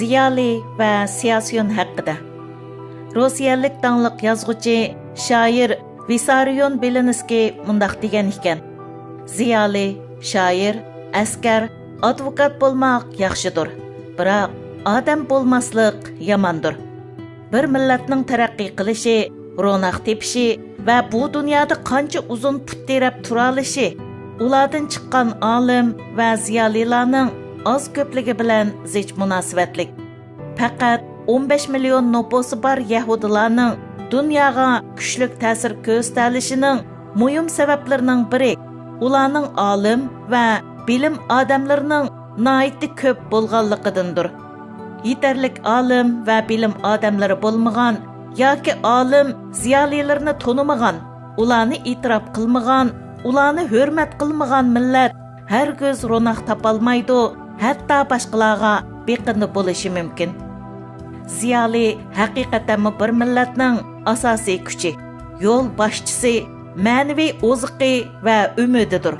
Ziyaliy va Siyasyon Heqqide. Rossiyalik dangliq yozuvchi, shoir Vissaryon Belensky mundaq degan ekan. Ziyaliy, shoir, askar, advokat bo'lmoq yaxshidir, biroq odam bo'lmaslik yomondir. Bir millatning taraqqiy qilishi, ro'naq tepishi va bu dunyoda qancha uzun put terab tura olishi ulardan chiqqan olim va ziyolilarning oz ko'pligi bilan zich munosabatlik. Faqat 15 million nufusi bor yahudilarning dunyoga kuchli ta'sir ko'rsatilishining muhim sabablarining biri ularning olim va bilim odamlarining nihoyatda ko'p bo'lganligidandir. Yetarlik olim va bilim odamlari bo'lmagan yoki olim ziyolilarni tonimagan, ularni e'tirof qilmagan, ularni hurmat qilmagan millat hargiz ro'naq topolmaydi, hatto boshqalarga beqindi bo'lishi mumkin. Ziyaliy haqiqatan bir millatning asosiy kuchi, yo'l boshchisi, ma'naviy o'ziqi va umididir.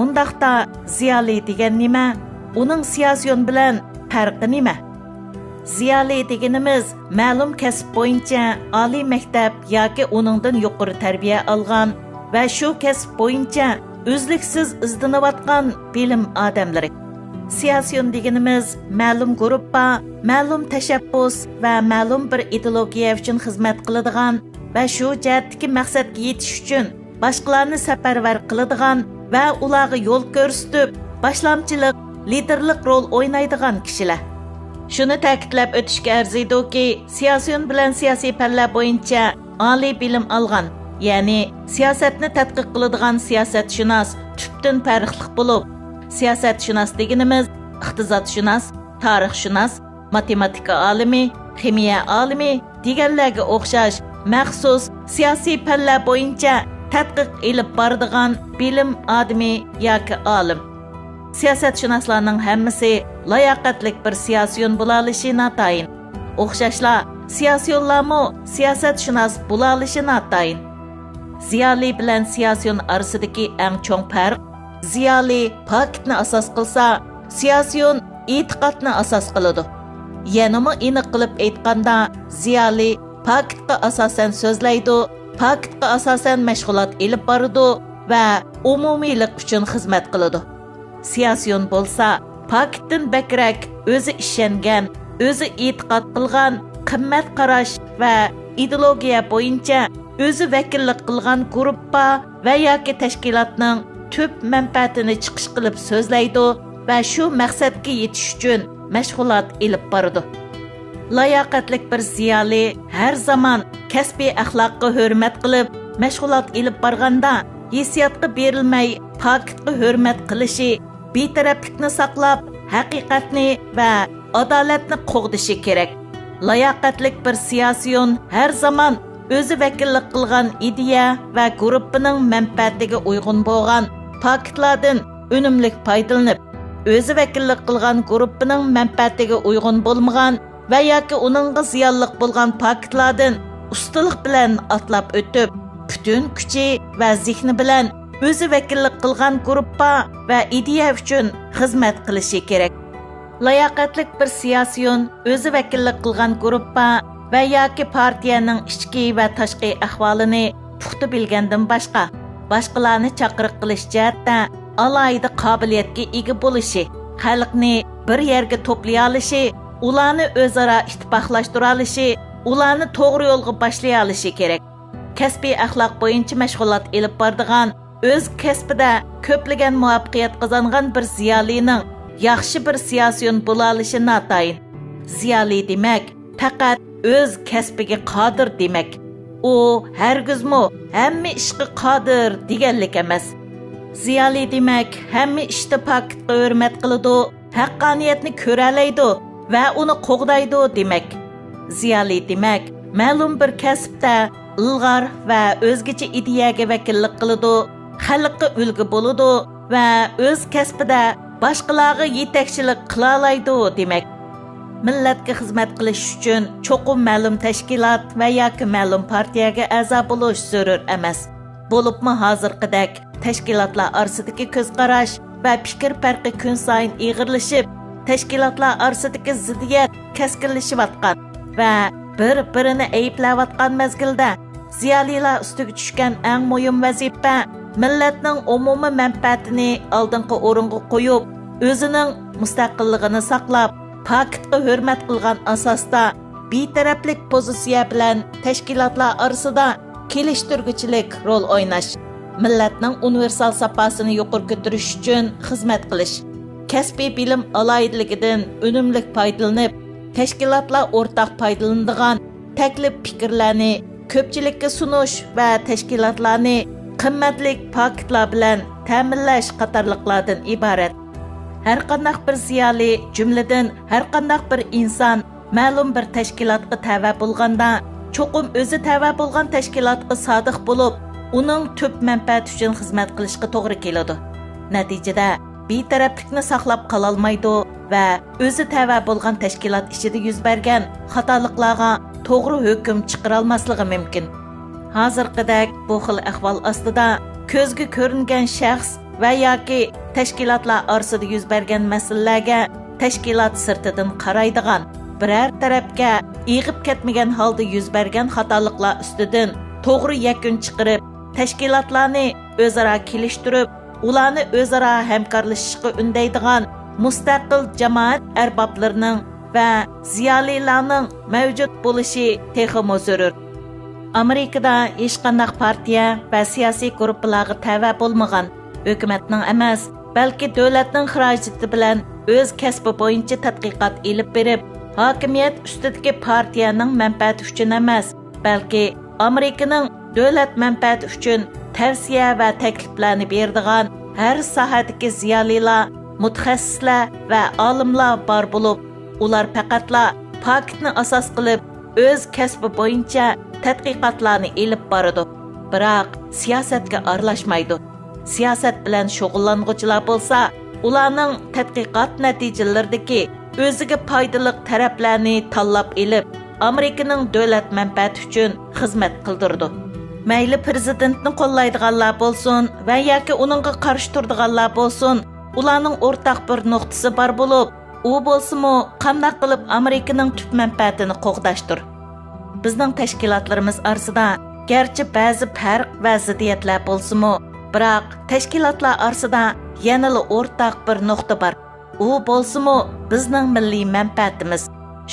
Undaqda Ziyaliy degan nima? Uning Siyasyon bilan farqi nima? Ziyaliy deganimiz ma'lum kasb bo'yicha oliy maktab yoki uningdan yuqori tarbiya olgan va shu kasb bo'yicha uzluksiz izlanayotgan bilim odamlari. Siyasyon deganimiz ma'lum guruhga, ma'lum tashabbus va ma'lum bir ideologiya uchun xizmat qiladigan va shu jihatdagi maqsadga yetish uchun boshqalarni safarbar qiladigan va ularga yo'l ko'rsatib, boshlamchilik, liderlik rol o'ynaydigan kishilar. Shuni ta'kidlab o'tishga arziydi-ki, Siyasyon bilan siyosiy fanlar bo'yicha oliy bilim olgan, ya'ni siyosatni tadqiq qiladigan siyosatshunos tubdan farqli bo'lib, siyosatshunos deganimiz iqtisodshunos, tarixshunos, matematika olimi, ximiya olimi deganlarga o'xshash maxsus siyosiy fanlar bo'yicha tadqiq ilib boradigan bilim odami yoki olim. Siyosatshunoslarning hammasi layoqatlik bir siyosyon bo'la olishi natayin. O'xshashla siyosyonlarmi siyosatshunos bo'la olishi natayin. Ziyaliy bilan Siyasyon orasidagi eng cho'ng farq, Ziyaliy pokitni asos qilsa, Siyasyon e'tiqodni asos qiladi. Yanami aniq qilib aytganda, Ziyaliy pokitga asosan so'zlaydi, pokitga asosan mashg'ulot ilib boradi va umumiylik uchun xizmat qiladi. Siyasyon bo'lsa, pokitdan bakrak o'zi ishongan, o'zi e'tiqod qilgan, qimmat qarash va ideologiya bo'yicha o'zi vakillik qilgan guruhga va yoki tashkilotning tub manfaatini chiqish qilib so'zlaydi va shu maqsadga yetish uchun mashg'ulot ilib boradi. Layoqatlik bir ziyoli har zaman kasbiy axloqqa hurmat qilib, mashg'ulot ilib borganda hissiyotga berilmay pokitga hurmat qilishi, betaraflikni saqlab, haqiqatni va adolatni qo'g'dishi kerak. Layoqatlik bir Siyasyon har zaman o'zi vakillik qilgan ideya va guruhining manfaatiga uyg'un bo'lgan pokitlardan unumli foydalanib, o'zi vakillik qilgan guruhining manfaatiga uyg'un bo'lmagan va yoki uningga ziyonliq bo'lgan pokitlardan ustalik bilan atlab o'tib, butun kuchi va zehni bilan o'zi vakillik qilgan guruhga va ideya uchun xizmat qilishi kerak. Layoqatlik bir Siyasyon o'zi vakillik qilgan guruhga va yoki partiyaning ichki va tashqi ahvolini puxta bilgandan boshqalarni chaqiriq qilish jihatda alohida qobiliyatga ega bo'lishi, xalqni bir yerga to'play olishi, ularni o'zaro ittifoqlashtira olishi, ularni to'g'ri yo'lga boshlay olishi kerak. Kasbiy axloq bo'yicha mashg'ulot ilib boradigan, o'z kasbida ko'plagan muvaffaqiyat qozongan bir ziyolining yaxshi bir Siyasyon bo'la olishi natayin. Ziyoliy demak faqat o'z kasbiga qodir demak. U hargizmi hamma ishga qodir deganlik emas. Ziyoliy demak hamma ishda pokitga hurmat qiladi, haqqoniyatni ko'ralaydi va uni qo'g'daydi demak. Ziyoliy demak ma'lum bir kasbda ilg'or va o'zgacha ideyaga vakillik qiladi, xalqqa ulgu bo'ladi va o'z kasbida boshqalarga yetakchilik qila oladi demak. Millatga xizmat qilish uchun cho'qim ma'lum tashkilot va yoki ma'lum partiyaga a'zo bo'lish zarur emas. Bo'libmi hozirgidek tashkilotlar orasidagi ko'z qarash va fikr farqi kun sayin ig'irlashib, tashkilotlar orasidagi ziddiyat keskinleşivatqan va bir-birini ayıplayotgan mezgilda ziyolilar ustiga tushgan eng muhim vazifa millatning umumiy manfaatini oldingi o'ringa qo'yib, o'zining mustaqilligini saqlab, paketga hurmat qilgan asosda betaraflik pozitsiya bilan tashkilotlar orasida kelishtirguchilik rol o'ynash, millatning universal safosini yuqori ko'tarish uchun xizmat qilish, kasbiy bilim alohidaligidan unumli foydalanib, tashkilotlar o'rtaq foydalanadigan taklif fikrlarni ko'pchilikka sunish va tashkilotlarni qimmatlik paketlar bilan ta'minlash qatorliqlardan iborat. Har qanday bir ziyoli, jumladan har qanday bir inson ma'lum bir tashkilotga tava bo'lganda, cho'qim o'zi tava bo'lgan tashkilotga sodiq bo'lib, uning tub manfaati uchun xizmat qilishga to'g'ri keladi. Natijada betaraflikni saqlab qola olmaydi va o'zi tava bo'lgan tashkilot ichida yuz bergan xatoliklarga to'g'ri hukm chiqara olmasligi mumkin. Hozirgidek bu xil ahvol ostida ko'zga ko'ringan shaxs va yoki tashkilotlar orasida yuz bergan masalalarga tashkilot sirtidan qaraydigan, biror tarafga ig'ib ketmagan holda yuz bergan xatoliklar ustidan to'g'ri yakun chiqarib, tashkilotlarni o'zaro kelishtirib, ularni o'zaro hamkorlashishga undaydigan mustaqil jamoat arboblarining va ziyolilarning mavjud bo'lishi texmo zarur. Amerikada hech qanday partiya va siyosiy guruhlarga tava bo'lmagan, hukumatning emas, balki davlatning xarajati bilan o'z kasbi bo'yicha tadqiqot elib berib, hokimiyat ustidagi partiyaning manfaati uchun emas, balki Amerikaning davlat manfaati uchun tavsiya va takliflarni beradigan har sohadagi ziyolilar, mutaxassislar va olimlar bor bo'lib, ular faqatla paketni asos qilib o'z kasbi bo'yicha tadqiqotlarni elib boradi. Biroq siyosatga aralashmaydi. Siyosat bilan shug'ullanuvchilar bo'lsa, ularning tadqiqot natijalaridagi o'ziga foydali taraflarni tanlab elib, Amerikaning davlat manfaati uchun xizmat qildirdi. Mayli prezidentni qo'llaydiganlar bo'lsin va yoki uningga qarshi turadiganlar bo'lsin, ularning o'rtaq bir nuqtasi bor bo'lib, u bo'lsa-mu qanday qilib Amerikaning tub manfaatini qo'g'dashdir. Bizning tashkilotlarimiz orasida garchi ba'zi farq va ziddiyatlar bo'lsa-mu, biroq tashkilotlar orasida yanada o'rtaq bir nuqta bor. U bo'lsa-mu bizning milliy manfaatimiz.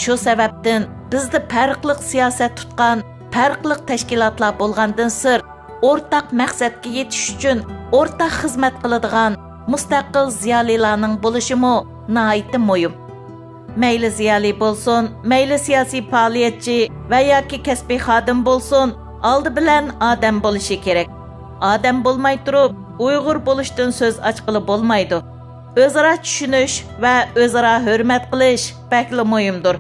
Shu sababdan bizda farqli siyosat tutgan, farqli tashkilotlar bo'lgandan sir, o'rtaq maqsadga yetish uchun o'rtaq xizmat qiladigan mustaqil ziyolilarning bo'lishi-mu nihoyatda muhim. Mayli ziyoli bo'lsin, mayli siyosiy faoliyatchi va yoki kasbiy xodim bo'lsin, oldi bilan odam bo'lishi kerak. Odam bo'lmay turib, Uyg'ur bo'lishdan so'z ochqili bo'lmaydi. O'zaro tushunish va o'zaro hurmat qilish bakli muhimdir.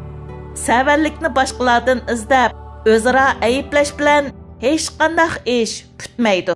Savallikni boshqalardan izlab, o'zaro ayiblash bilan hech qanday ish tutmaydi.